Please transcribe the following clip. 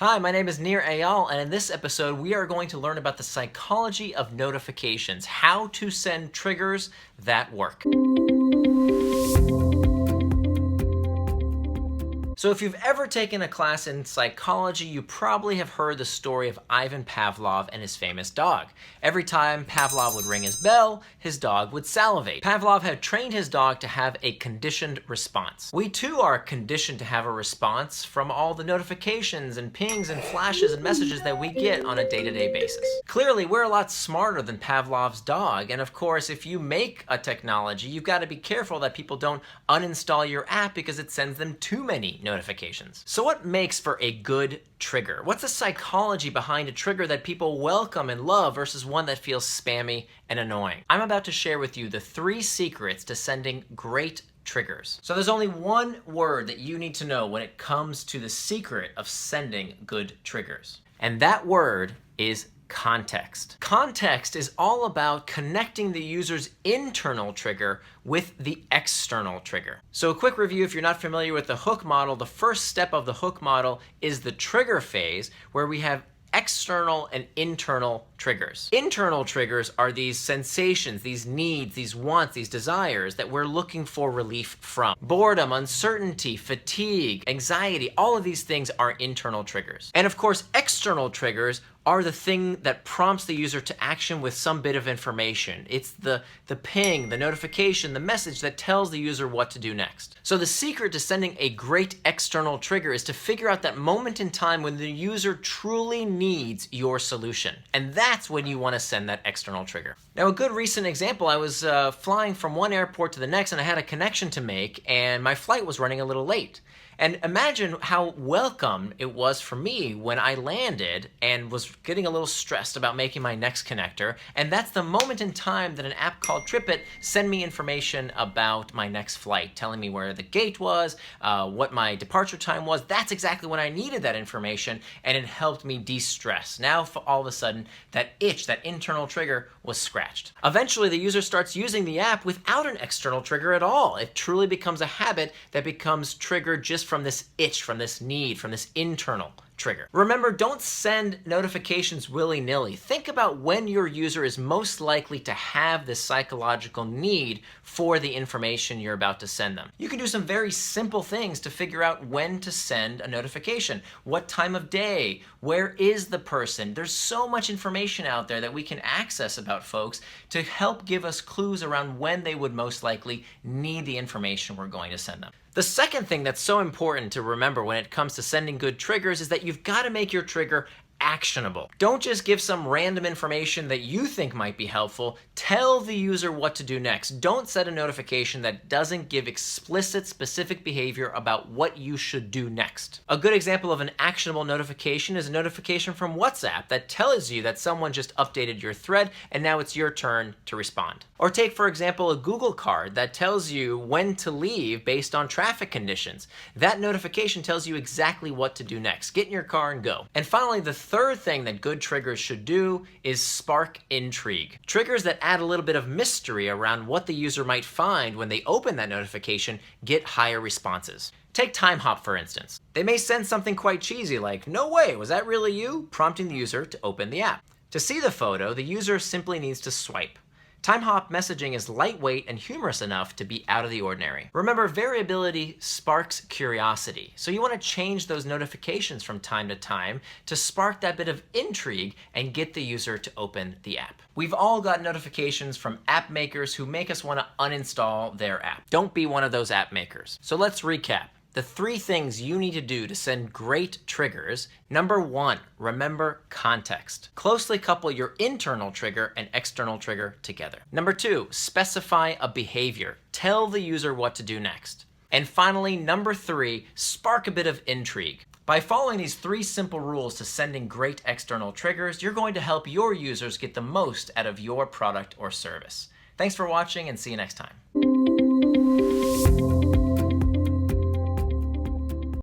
Hi, my name is Nir Eyal, and in this episode we are going to learn about the psychology of notifications, how to send triggers that work. So if you've ever taken a class in psychology, you probably have heard the story of Ivan Pavlov and his famous dog. Every time Pavlov would ring his bell, his dog would salivate. Pavlov had trained his dog to have a conditioned response. We too are conditioned to have a response from all the notifications and pings and flashes and messages that we get on a day-to-day basis. Clearly, we're a lot smarter than Pavlov's dog, and of course, if you make a technology, you've got to be careful that people don't uninstall your app because it sends them too many notifications. So what makes for a good trigger? What's the psychology behind a trigger that people welcome and love versus one that feels spammy and annoying? I'm about to share with you the 3 secrets to sending great triggers. So there's only one word that you need to know when it comes to the secret of sending good triggers. And that word is context. Context is all about connecting the user's internal trigger with the external trigger. So a quick review, if you're not familiar with the hook model, the first step of the hook model is the trigger phase, where we have external and internal triggers. Internal triggers are these sensations, these needs, these wants, these desires that we're looking for relief from. Boredom, uncertainty, fatigue, anxiety, all of these things are internal triggers. And of course, external triggers are the thing that prompts the user to action with some bit of information. It's the ping, the notification, the message that tells the user what to do next. So the secret to sending a great external trigger is to figure out that moment in time when the user truly needs your solution. And that's when you want to send that external trigger. Now, a good recent example, I was flying from one airport to the next and I had a connection to make and my flight was running a little late. And imagine how welcome it was for me when I landed and was getting a little stressed about making my next connector. And that's the moment in time that an app called TripIt sent me information about my next flight, telling me where the gate was, what my departure time was. That's exactly when I needed that information, and it helped me de-stress. Now, all of a sudden, that itch, that internal trigger was scratched. Eventually, the user starts using the app without an external trigger at all. It truly becomes a habit that becomes triggered just from this itch, from this need, from this internal trigger. Remember, don't send notifications willy-nilly. Think about when your user is most likely to have this psychological need for the information you're about to send them. You can do some very simple things to figure out when to send a notification. What time of day? Where is the person? There's so much information out there that we can access about folks to help give us clues around when they would most likely need the information we're going to send them. The second thing that's so important to remember when it comes to sending good triggers is that you've got to make your trigger actionable. Don't just give some random information that you think might be helpful. Tell the user what to do next. Don't set a notification that doesn't give explicit, specific behavior about what you should do next. A good example of an actionable notification is a notification from WhatsApp that tells you that someone just updated your thread and now it's your turn to respond. Or take, for example, a Google card that tells you when to leave based on traffic conditions. That notification tells you exactly what to do next. Get in your car and go. And finally, the third thing that good triggers should do is spark intrigue. Triggers that add a little bit of mystery around what the user might find when they open that notification get higher responses. Take Time Hop, for instance. They may send something quite cheesy like, "No way, was that really you?" prompting the user to open the app. To see the photo, the user simply needs to swipe. Time Hop messaging is lightweight and humorous enough to be out of the ordinary. Remember, variability sparks curiosity, so you want to change those notifications from time to time to spark that bit of intrigue and get the user to open the app. We've all got notifications from app makers who make us want to uninstall their app. Don't be one of those app makers. So let's recap. The 3 things you need to do to send great triggers. Number 1, remember context. Closely couple your internal trigger and external trigger together. Number 2, specify a behavior. Tell the user what to do next. And finally, number 3, spark a bit of intrigue. By following these 3 simple rules to sending great external triggers, you're going to help your users get the most out of your product or service. Thanks for watching and see you next time.